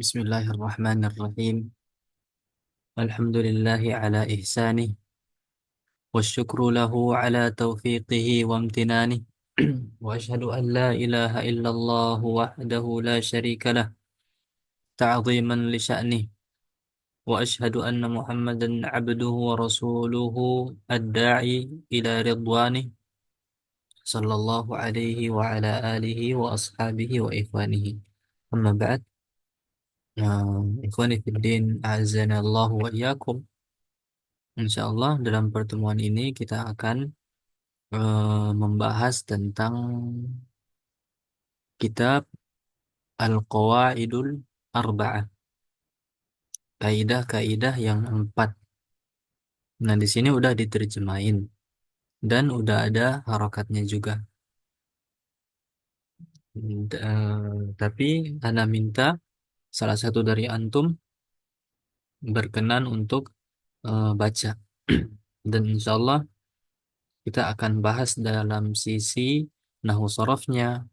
Bismillahirrahmanirrahim. Alhamdulillahi ala ihsanih. Wasyukru lahu ala taufiqihi wa amtinanih. Wa ashhadu an la ilaha illallah wahdahu la syarika lah. Ta'ziman li sya'nih. Wa ashhadu anna Muhammadan abduhu wa rasuluhu ad-da'i ila ridwanih. Sallallahu alaihi wa ala alihi wa ashabihi wa ikhwanihi. Amma ba'd. Ikhwani fiddin, a'azzana Allah wa iyyakum. Insya Allah dalam pertemuan ini kita akan membahas tentang kitab Al-Qawaidul Arba'ah, kaidah-kaidah yang empat. Nah, di sini udah diterjemahin dan udah ada harokatnya juga. Tapi Ana minta salah satu dari antum berkenan untuk baca. Dan insya Allah kita akan bahas dalam sisi nahwu sorofnya,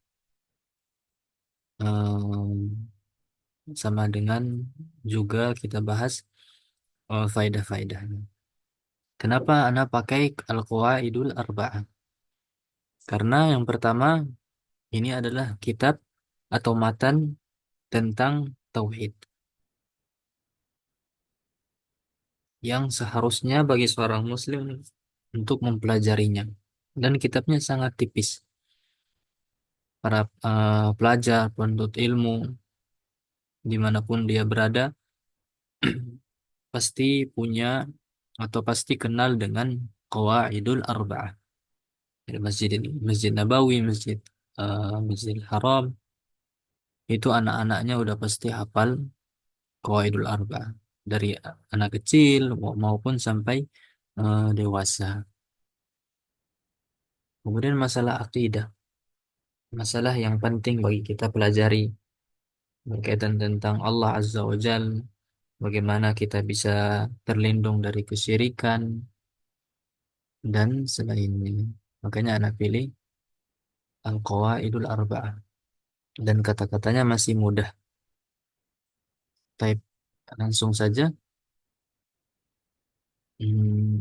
sama dengan juga kita bahas faidah-faidahnya. Kenapa Anda pakai Al-Qawaidul Arba'ah? Karena yang pertama, ini adalah kitab atau matan tentang tauhid yang seharusnya bagi seorang muslim untuk mempelajarinya. Dan kitabnya sangat tipis. Para pelajar, penuntut ilmu, dimanapun dia berada, pasti punya atau pasti kenal dengan Qawaidul Arba'ah. Dari masjid ini, Masjid Nabawi, Masjidil Haram, itu anak-anaknya udah pasti hafal Qawaidul Arba'ah. Dari anak kecil maupun sampai dewasa. Kemudian masalah akidah, masalah yang penting bagi kita pelajari berkaitan tentang Allah Azza wa Jal, bagaimana kita bisa terlindung dari kesyirikan dan selainnya. Makanya anak pilih Al-Qawaidul Arba'ah. Dan kata-katanya masih mudah. Type langsung saja.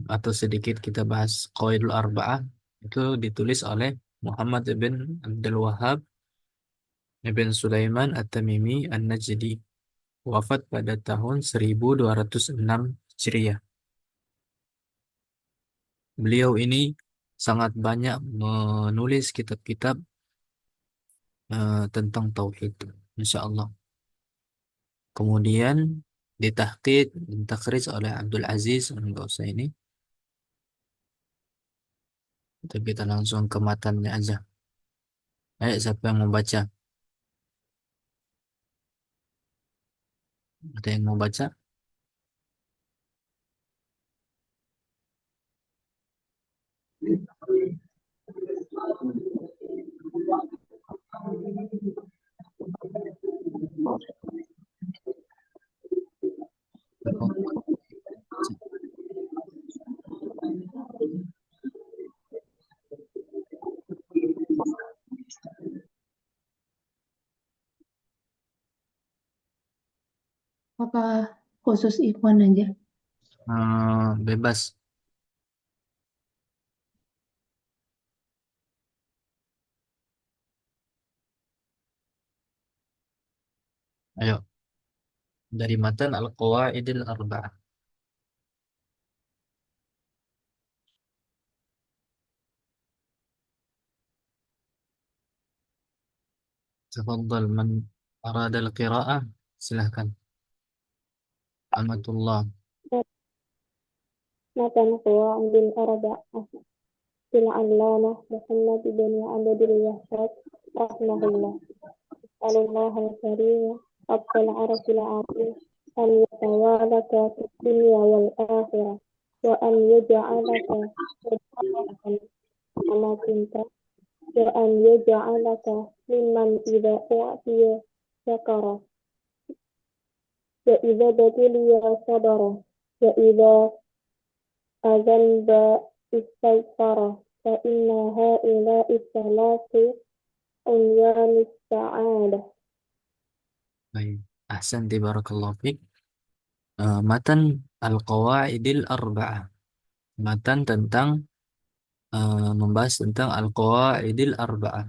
Atau sedikit kita bahas Qawaidul Arba'ah. Itu ditulis oleh Muhammad ibn Abdul Wahhab ibn Sulaiman At-Tamimi An-Najdi, wafat pada tahun 1206 Hijriah. Beliau ini sangat banyak menulis kitab-kitab tentang tauhid, insya Allah. Kemudian ditahqiq, ditakhrij oleh Abdul Aziz, enggak usah ini. Kita langsung ke matannya aja. Ayo, siapa yang mau baca? Ada yang mau baca? Apa khusus Ikhwan aja? Bebas. Ayo, dari matan Al-Qawaidil Arba'ah. Tafadhal man arada al-qira'ah, silahkan. Amatullah. متن قواعد الأربعة للعلامة محمد بن عبد الوهاب رحمه الله. أسأل الله الكريم رب العرش العظيم أن يتوالك في الدنيا والآخرة وأن يجعلك مباركا كما كنت وأن يجعلك ممن إذا أعطي شكر وإذا ابتلي صبر وإذا أذنب استغفر فإن هؤلاء الثلاث عنوان السعادة. Baik. Ahsanti barakallahu fiik. Matan Al-Qawaidil Arba'ah. Matan tentang membahas tentang Al-Qawaidil Arba'ah.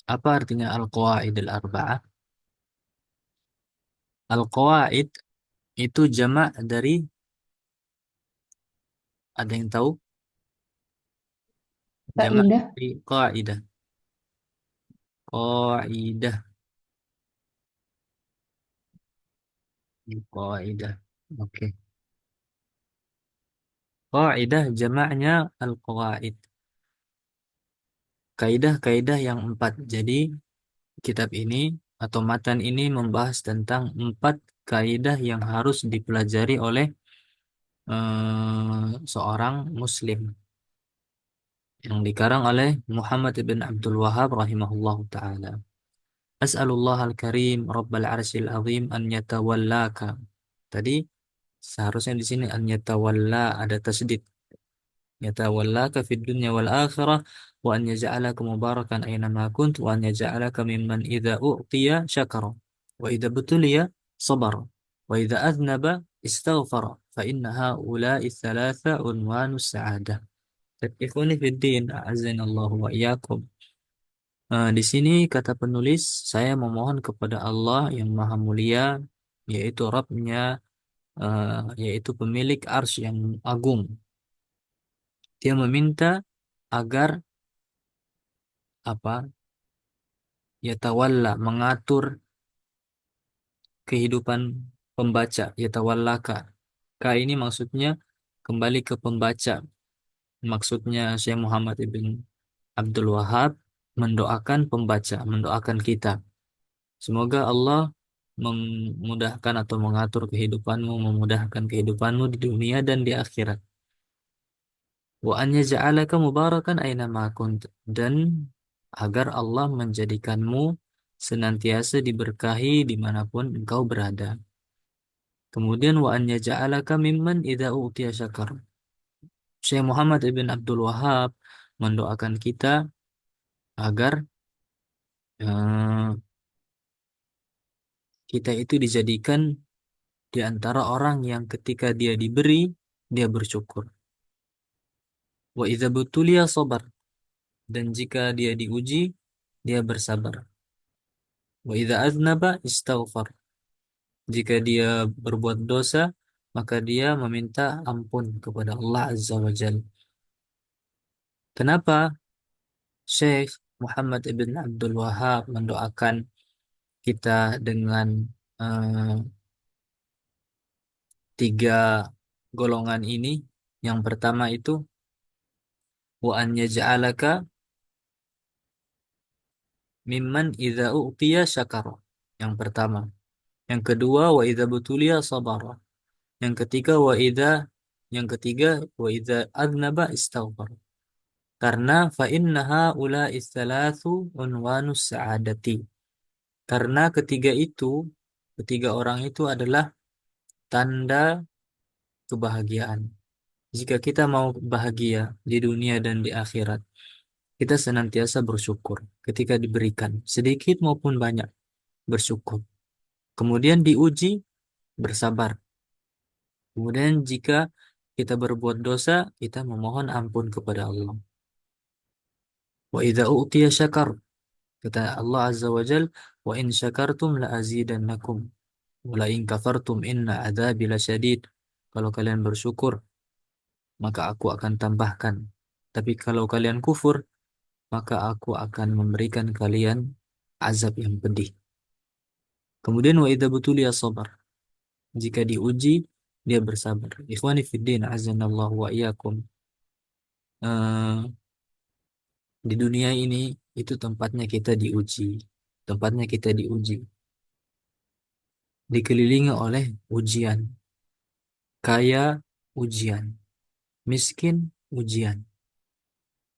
Apa artinya Al-Qawaidil Arba'ah? Al-Qawaid itu jamak dari, ada yang tahu? Jamak Kaidah, dari qaidah. Qaidah. Qaidah. Oke. Qaidah jamaknya al-qawaid. Kaidah-kaidah yang 4. Jadi kitab ini atau matan ini membahas tentang 4 kaidah yang harus dipelajari oleh seorang muslim, yang dikarang oleh Muhammad ibn Abdul Wahhab rahimahullahu taala. As'alullah al-karim rabbal arsyil azim an yatawallaka. Tadi seharusnya di sini an yatawalla, ada tasdid. Yatawallaka fid dunya wal akhirah wa an yaj'alaka mubarakan aina ma kunt wa an yaj'alaka mimman idza u'tiya syakara wa idza butuliya sabara wa idza aznaba istaghfara fa inna haula'i thalatha unwanus sa'adah. Ikhwani fid din, a'azzanallahu wa iyyakum. Di sini kata penulis, saya memohon kepada Allah yang Maha Mulia, yaitu Rabbnya, yaitu pemilik arsy yang agung. Dia meminta agar apa? Yatawalla, mengatur kehidupan pembaca. Yatawallaka. Ka ini maksudnya kembali ke pembaca. Maksudnya Syekh Muhammad ibn Abdul Wahhab mendoakan pembaca, mendoakan kita. Semoga Allah memudahkan atau mengatur kehidupanmu, memudahkan kehidupanmu di dunia dan di akhirat. Wa an yaj'alaka mubarakan aina ma kunt, dan agar Allah menjadikanmu senantiasa diberkahi dimanapun engkau berada. Kemudian wa an yaj'alaka mimman idza utiya syakar. Syekh Muhammad ibn Abdul Wahhab mendoakan kita agar eh, kita itu dijadikan di antara orang yang ketika dia diberi, dia bersyukur. Wa idza butuliya sabar, dan jika dia diuji, dia bersabar. Wa idza aznaba istaghfar, jika dia berbuat dosa, maka dia meminta ampun kepada Allah Azza wa Jalla. Kenapa Syekh Muhammad ibn Abdul Wahhab mendoakan kita dengan eh, 3 golongan ini? Yang pertama itu wa an yaj'alaka mimman idza u'tiya syakara. Yang pertama. Yang kedua wa idza butuliya sabara. Yang ketiga wa idza adnaba istaghfar. Karena fa innaha ula istalatsu unwanus sa'adati. Karena ketiga orang itu adalah tanda kebahagiaan. Jika kita mau bahagia di dunia dan di akhirat, kita senantiasa bersyukur ketika diberikan sedikit maupun banyak, bersyukur. Kemudian diuji, bersabar. Kemudian jika kita berbuat dosa, kita memohon ampun kepada Allah. Wa idza u'tiya syakar, kata Allah Azza wa Jal, wa in syakartum la azidannakum wa la in kafartum inna adzabi lasyadid. Kalau kalian bersyukur, maka aku akan tambahkan. Tapi kalau kalian kufur, maka aku akan memberikan kalian azab yang pedih. Kemudian wa idza butuliya sabar. Jika diuji, dia bersabar. Ikhwani fiddin, azanallahu wa iyyakum. Di dunia ini itu tempatnya kita diuji. Tempatnya kita diuji. Dikelilingi oleh ujian. Kaya, ujian. Miskin, ujian.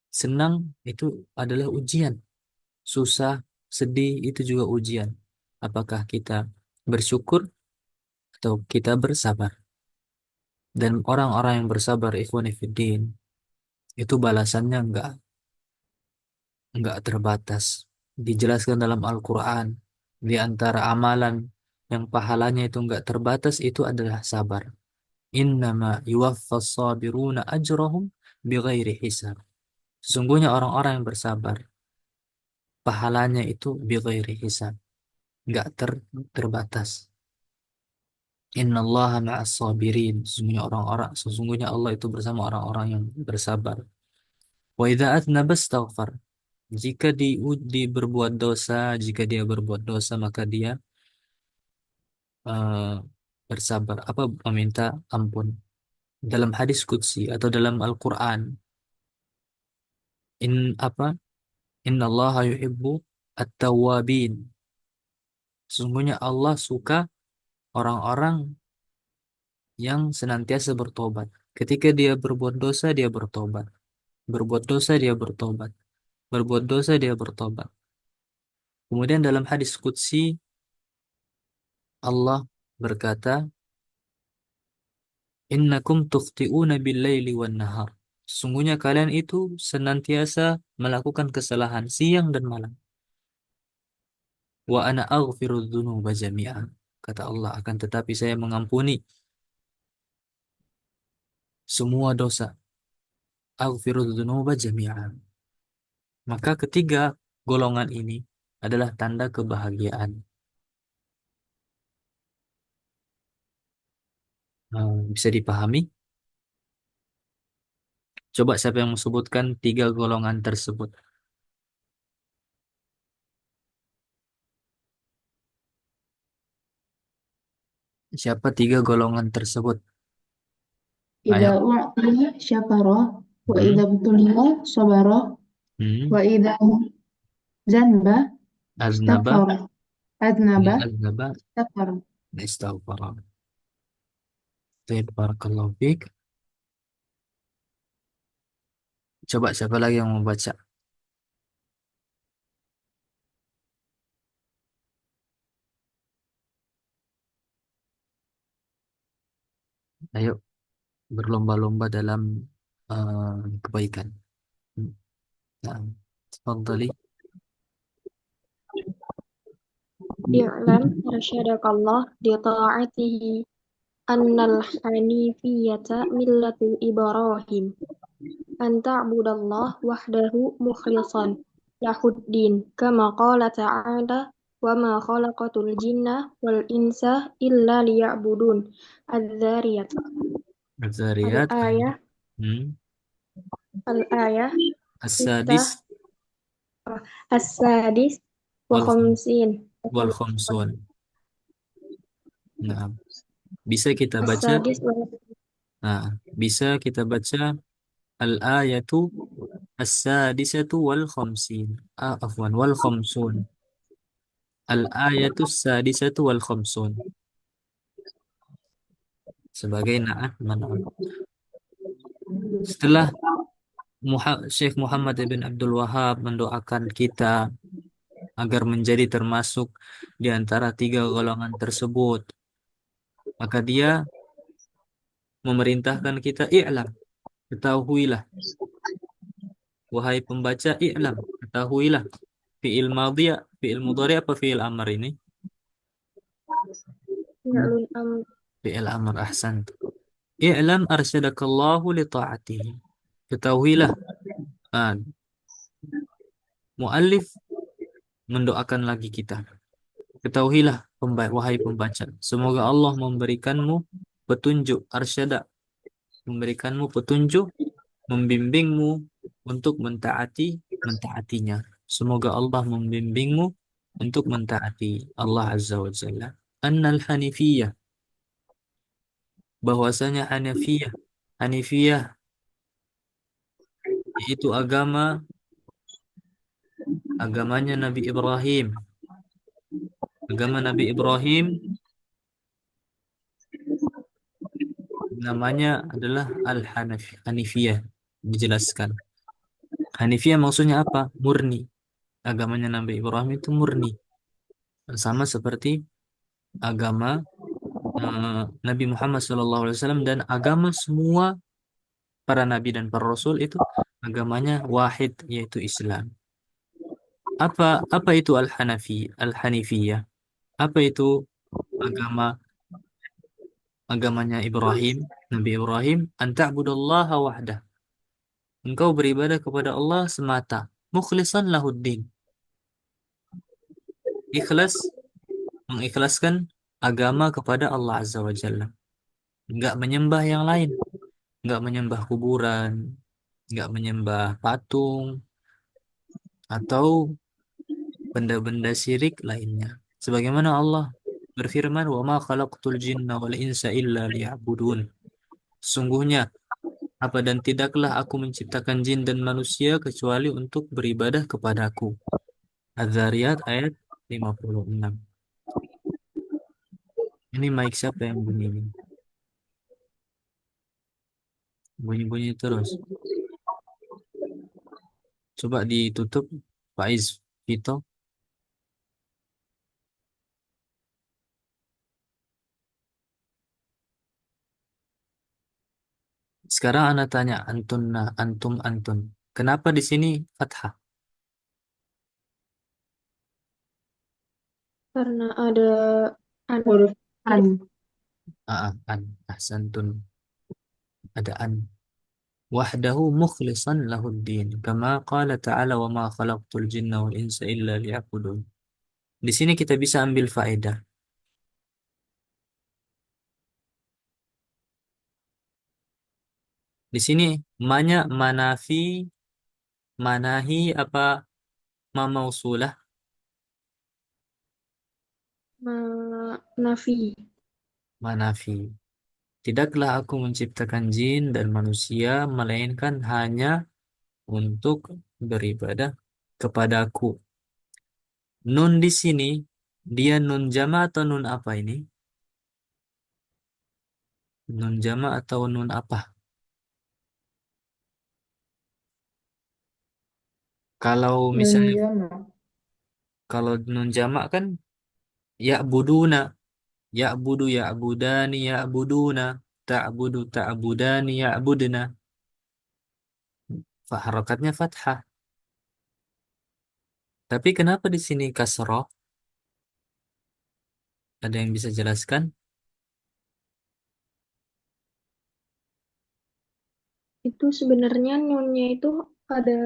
Senang, itu adalah ujian. Susah, sedih, itu juga ujian. Apakah kita bersyukur atau kita bersabar? Dan orang-orang yang bersabar, ikhwani fiddin, itu balasannya enggak terbatas. Dijelaskan dalam Al-Quran, di antara amalan yang pahalanya itu enggak terbatas itu adalah sabar. Innama yuwaffas sabiruna ajrahum bighairi hisab. Sesungguhnya orang-orang yang bersabar, pahalanya itu bighairi hisab, enggak terbatas. Innallaha ma'as sabirin. Sesungguhnya Allah itu bersama orang-orang yang bersabar. Wa idza atnaba astaghfar. Jika berbuat dosa, jika dia berbuat dosa maka dia eh, bersabar, meminta ampun. Dalam hadis qudsi atau dalam Al-Qur'an, in apa? Innallaha yuhibbu at-tawwabin. Sesungguhnya Allah suka orang-orang yang senantiasa bertobat. Ketika dia berbuat dosa, dia bertobat. Berbuat dosa, dia bertobat. Berbuat dosa, dia bertobat. Kemudian dalam hadis qudsi, Allah berkata, Innakum tukhti'una bil-laili wan-nahar. Sesungguhnya kalian itu senantiasa melakukan kesalahan siang dan malam. Wa ana aghfiru dzunuba jami'a. Kata Allah, akan tetapi saya mengampuni semua dosa. Aghfiru dzunuba jami'a. Maka ketiga golongan ini adalah tanda kebahagiaan. Bisa dipahami? Coba siapa yang menyebutkan tiga golongan tersebut? Siapa tiga golongan tersebut? Idza Ayo. u'tiya syakara wa idza Hmm. butuliya sabara Hmm. wa idza zanba Aznaba. istaghfara adnaba Aznaba. istaghfara. Istaghfar. Baik, barakallahu fiik. Coba siapa lagi yang mau baca? Ayo, berlomba-lomba dalam kebaikan. Nah, tafadhali. i'lam arsyadakallah di ta'atihi annal hanifiyata millatu Ibrahim an ta'budallah wahdahu mukhlishan lahuddin kama qala ta'ala wa ma khalaqatul jinna wal insa illa liya'budun adz-dzariyat Az-Zariyat. al-ayah Hmm. al-ayah As-Sadis Sittah as-sadis wa wal khamsin wal khamsun. Nah, bisa kita baca. as-sadis wa Nah, bisa kita baca al-ayatu as-sadisatu wal khamsin. Afwan, wal khamsun. Al-ayatu as-sadisatu wal khamsun. Sebagai na'at man'ut. Setelah Syekh Muhammad ibn Abdul Wahab mendoakan kita agar menjadi termasuk di antara tiga golongan tersebut, maka dia memerintahkan kita, i'lam, ketahuilah, wahai pembaca, i'lam, ketahuilah. Fi'il madhi, fi'il mudhari apa fi'il amr ini? fi'lun amr Fi'il amr, ahsan. I'lam arsyadakallahu li ta'atihi. Ketahuilah. Ah, muallif mendoakan lagi kita. Ketahuilah, wahai pembaca, semoga Allah memberikanmu petunjuk, arsyada, memberikanmu petunjuk, membimbingmu untuk mentaatinya. Semoga Allah membimbingmu untuk mentaati Allah Azza wa Jalla. Annal Hanifiyah, bahwasanya Hanifiyah yaitu agamanya Nabi Ibrahim. Agama Nabi Ibrahim namanya adalah Hanifiyah. Dijelaskan. Hanifiyah maksudnya apa? Murni. Agamanya Nabi Ibrahim itu murni. Sama seperti agama Nabi Muhammad SAW dan agama semua para nabi dan para rasul itu agamanya wahid, yaitu Islam. Apa itu Al-Hanifiyah? Apa itu agama agamanya Ibrahim, Nabi Ibrahim, anta'budallaha wahdah. Engkau beribadah kepada Allah semata, mukhlishan lahuddin. Ikhlas, mengikhlaskan agama kepada Allah Azza wa Jalla. Enggak menyembah yang lain, enggak menyembah kuburan, enggak menyembah patung atau benda-benda syirik lainnya. Sebagaimana Allah berfirman, "Wa ma khalaqtul jinna wal insa illa liya'budun." Sungguhnya apa dan tidaklah aku menciptakan jin dan manusia kecuali untuk beribadah kepadaku. Az-Zariyat ayat 56. Ini mic siapa yang bunyi ini? Bunyi-bunyi terus. Coba ditutup, Faiz Vito. Sekarang anak tanya, antun, nah, antum, antun. Kenapa di sini fathah? Karena ada an. Huruf an. An, ahsantun. Ada an. Wahdahu mukhlisan lahuddin. Kama qala ta'ala wa ma khalaqtul jinna wal insa illa liya'budun. Di sini kita bisa ambil faedah. Di sini manafi, manahi apa ma mausulah, Nafi. manafi. Tidaklah aku menciptakan jin dan manusia melainkan hanya untuk beribadah kepadaku. Nun di sini dia nun jama atau nun apa ini? Nun jama atau nun apa? Kalau Nun misalnya jama. kalau nun jama kan ya buduna, ya budu ya budani ya buduna, ta'budu ta'budani ya budna. Harokatnya fathah. Tapi kenapa di sini kasroh? Ada yang bisa jelaskan? Itu sebenarnya nunnya itu ada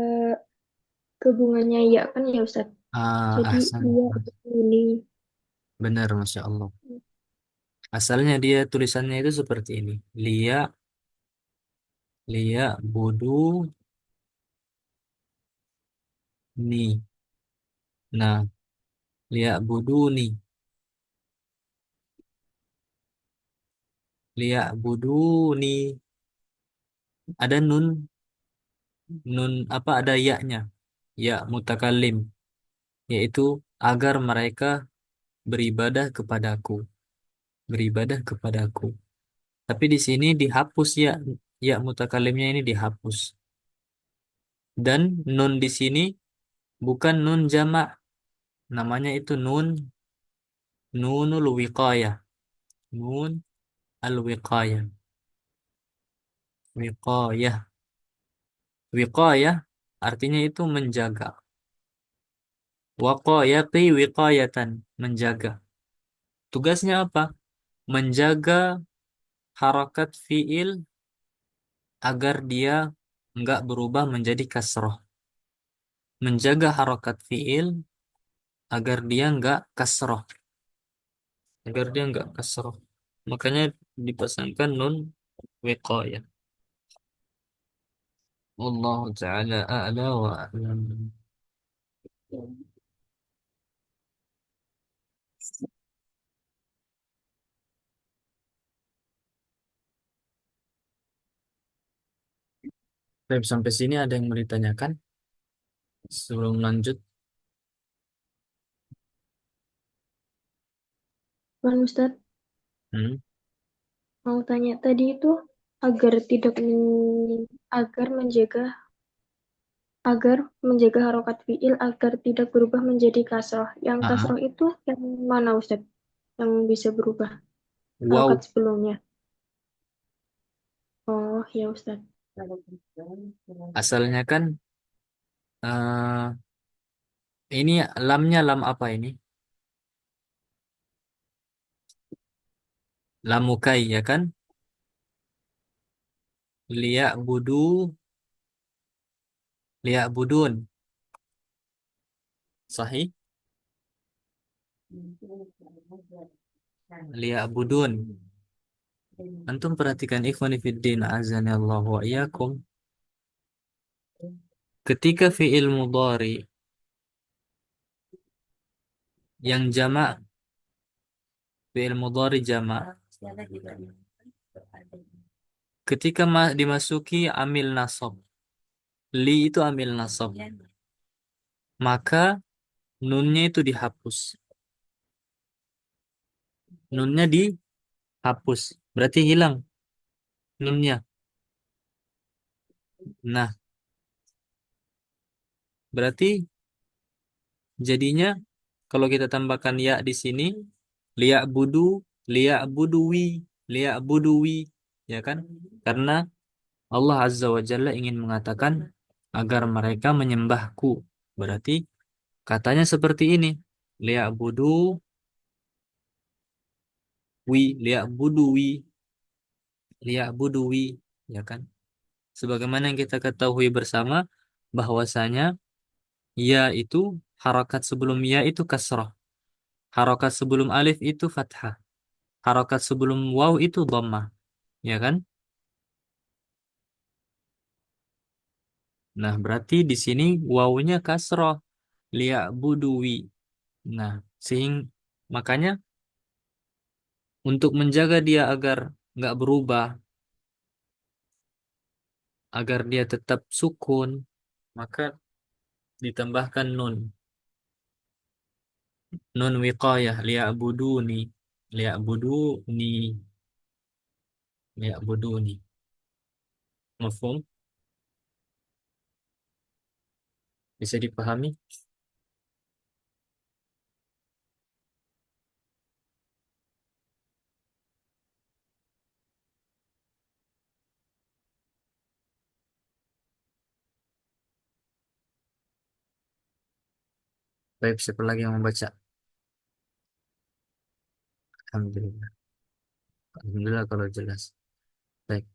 gabungannya ya kan ya Ustaz. Ah, Jadi ahsan. dia ini. Benar, Masya Allah. Asalnya dia tulisannya itu seperti ini. Lia, lia, budu, ni. Nah, lia, budu, ni. Lia, budu, ni. Ada nun, nun apa ada ya-nya. Ya, mutakalim. Yaitu agar mereka beribadah kepadaku. Beribadah kepadaku. Tapi di sini dihapus ya. Ya, mutakalimnya ini dihapus. Dan nun di sini bukan nun jamak. Namanya itu nunul wiqayah. Nun al-wiqayah. Wiqayah. Wiqayah artinya itu menjaga. Waqayati wiqayatan. Menjaga. Tugasnya apa? Menjaga harakat fiil agar dia enggak berubah menjadi kasroh. Menjaga harakat fiil agar dia enggak kasroh. Agar dia enggak kasroh. Makanya dipasangkan nun wiqayah. Allah Ta'ala a'la wa a'lam. Baik, sampai sini ada yang mau ditanyakan sebelum lanjut? Kan Ustaz Hmm? mau tanya tadi itu agar tidak agar menjaga harokat fiil agar tidak berubah menjadi kasroh. Yang Ah, kasroh itu yang mana Ustaz? Yang bisa berubah harokat wow. sebelumnya. Oh ya Ustaz. Asalnya kan eh, ini lamnya lam apa ini? Lamukai ya kan? Liya'budu, liya'budun. Sahih? Liya'budun. Antum perhatikan ikhwani fiddin azani Allah wa iyyakum. Ketika fi'il mudhari yang jamak, fi'il mudhari jamak, ketika dimasuki amil nasab, li itu amil nasab, maka nunnya itu dihapus. Nunnya dihapus, berarti hilang nunnya. Nah, berarti jadinya kalau kita tambahkan ya di sini, liya budu, liya budui, liya budui, ya kan? Karena Allah Azza wa Jalla ingin mengatakan agar mereka menyembahku. Berarti katanya seperti ini. Liya budu wi, liya budu wi, liya budu wi, ya kan? Sebagaimana yang kita ketahui bersama bahwasanya ya itu harokat sebelum ya itu kasrah. Harokat sebelum alif itu fathah. Harokat sebelum waw itu dhammah, ya kan? Nah, berarti di sini wawunya kasroh liya budui. Nah, sehingga makanya untuk menjaga dia agar nggak berubah, agar dia tetap sukun, maka ditambahkan nun, nun wiqayah liya buduni, liya buduni, liya buduni. Mafhum? Bisa dipahami? Baik, siapa lagi yang membaca? Alhamdulillah. Alhamdulillah kalau jelas. Baik.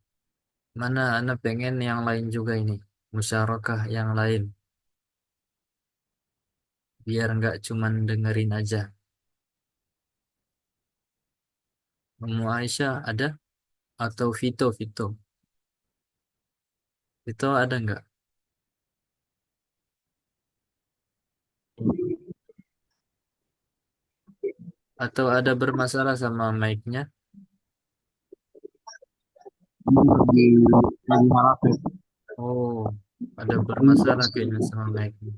Mana Anda pengen yang lain juga ini? Musyarakah yang lain. Biar nggak cuman dengerin aja. Ummu Aisyah ada? Atau Vito, Vito? Vito ada nggak? Atau ada bermasalah sama mic-nya? lagi harap ya. Oh, ada bermasalah kayaknya sama mic-nya.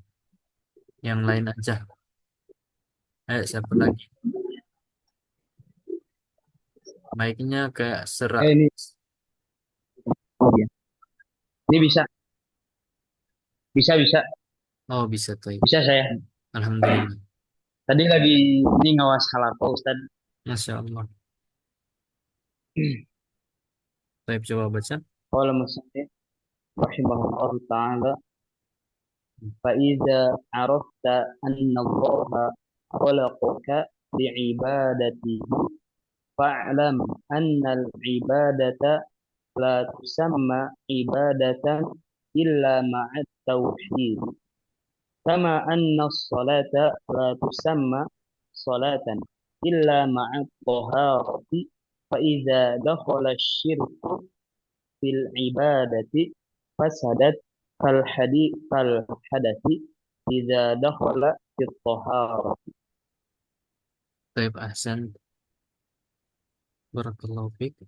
Yang lain aja. Siapa lagi? Mic-nya kayak serak. Ini oh ya. Ini bisa bisa bisa Oh, bisa tuh. bisa saya. Alhamdulillah. Tadi lagi ini ngawas halaqa Ustaz. Masya Allah. Baik, coba baca. Qala musannif rahimahullahu taala fa idza arafta anna Allah khalaqaka li'ibadatihi fa'lam anna al-ibadata la tusamma ibadatan illa ma'at tauhid. كما أن الصلاة لا تسمى صلاة إلا مع الطهارة فإذا دخل الشرك في العبادة فسدت كالحدث إذا دخل في الطهارة. Baik, ahsan. Barakallahu fiik.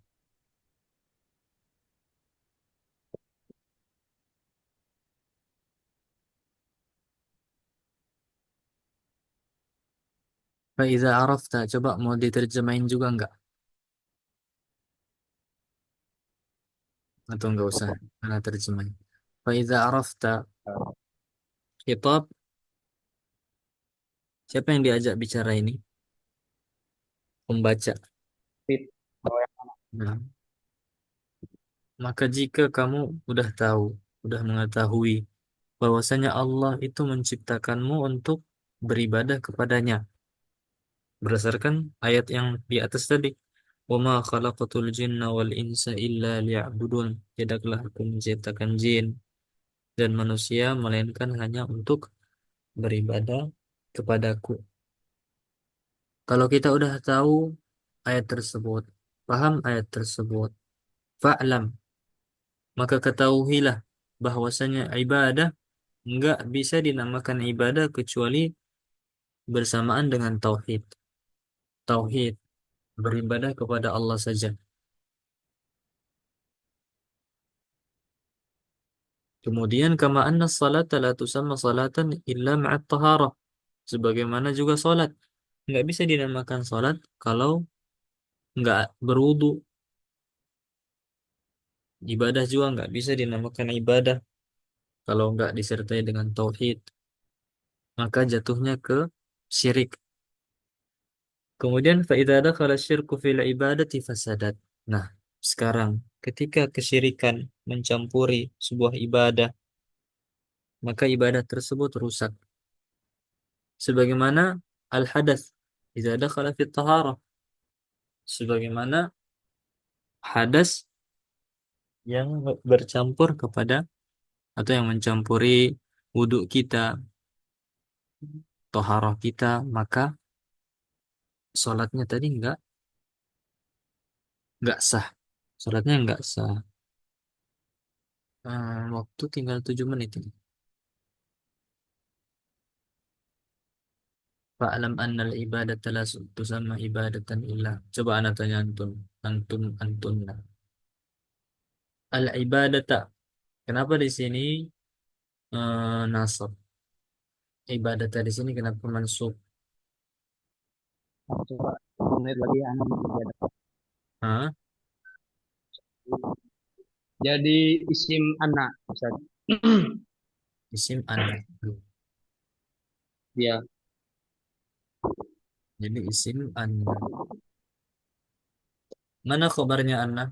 Faiza arafta, coba mau diterjemahin juga nggak? Atau nggak usah? Karena terjemahin. Faiza arafta, khitab. Siapa yang diajak bicara ini? Pembaca. Nah, maka jika kamu udah tahu, udah mengetahui bahwasanya Allah itu menciptakanmu untuk beribadah kepadanya berdasarkan ayat yang di atas tadi. Wa ma khalaqatul jinna wal insa illa liya'budun. Tidaklah aku menciptakan jin dan manusia melainkan hanya untuk beribadah kepadaku. Kalau kita udah tahu ayat tersebut, paham ayat tersebut, fa'lam, maka ketahuilah bahwasanya ibadah enggak bisa dinamakan ibadah kecuali bersamaan dengan tauhid. Tauhid, beribadah kepada Allah saja. Kemudian kama anna salata la tusamma salatan illa ma'at taharah. Sebagaimana juga salat. Enggak bisa dinamakan salat kalau enggak berwudu. Ibadah juga enggak bisa dinamakan ibadah kalau enggak disertai dengan tauhid. Maka jatuhnya ke syirik. Kemudian فَإِذَا دَخَلَ الشِّرْكُ فِي الْعِبَادَةِ فَسَدَتْ. Nah, sekarang ketika kesyirikan mencampuri sebuah ibadah, maka ibadah tersebut rusak. Sebagaimana al-hadath idza dakhala fi taharah. Sebagaimana hadas yang bercampur kepada atau yang mencampuri wudhu kita, toharah kita, maka sholatnya tadi enggak sah. Sholatnya enggak sah. Waktu tinggal 7 menit ini. Fa'alam annal ibadata la tusamma ibadatan illa. Coba anak tanya antum. Antum. Al ibadata. Kenapa di sini nasab? Ibadata di sini kenapa mansub? Coba menit lagi anak ibadah. Hah? Jadi isim anak, Ustaz. Isim anna. Dia Jadi isim anna. Mana khabarnya anna?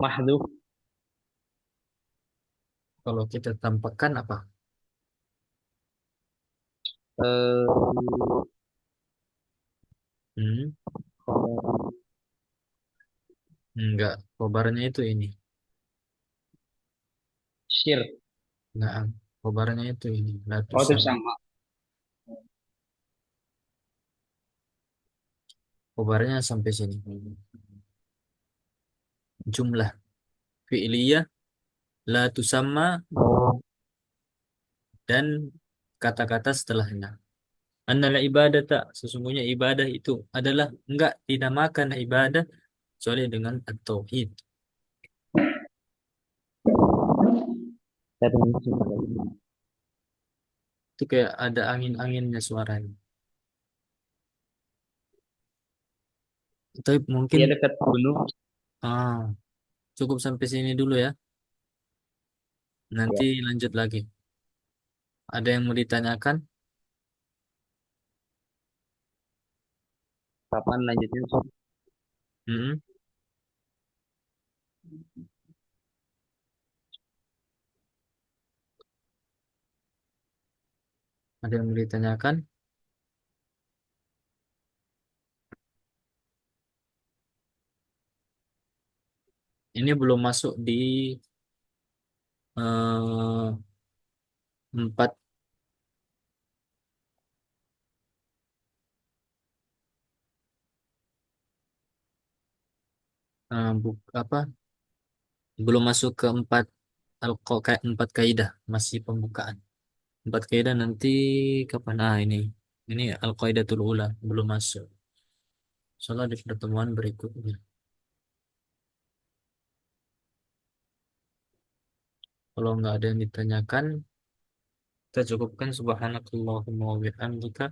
mahdhuf. Kalau kita tampakkan apa? Eh, Hmm? Enggak. Khabarnya itu ini. Syirk. Nah, khabarnya itu ini. La Oh, itu tusam. sama. Khabarnya sampai sini. Jumlah fi'liyah la tusamma Oh, dan kata-kata setelahnya. Annal ibadata, sesungguhnya ibadah itu adalah enggak dinamakan ibadah kecuali dengan at-tauhid. saya tunggu sebentar. Itu kayak ada angin-anginnya suaranya. Tapi mungkin Dia dekat gunung. ah, cukup sampai sini dulu ya. Nanti Ya. lanjut lagi. Ada yang mau ditanyakan? Kapan lanjutnya, Ustaz? Hmm? Ada yang mau ditanyakan? Ini belum masuk di eh, empat apa? Belum masuk ke empat empat kaidah, masih pembukaan. Empat kaidah nanti kapan? Ini al-qaidatul ula belum masuk. Soalnya di pertemuan berikutnya. Kalau nggak ada yang ditanyakan, kita cukupkan subhanakallahumma wa bihamdika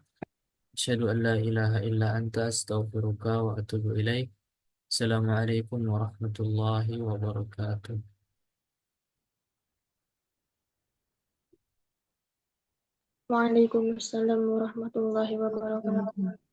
asyhadu an la ilaha illa anta astaghfiruka wa atubu ilaik. Assalamualaikum warahmatullahi wabarakatuh. Waalaikumsalam warahmatullahi wabarakatuh.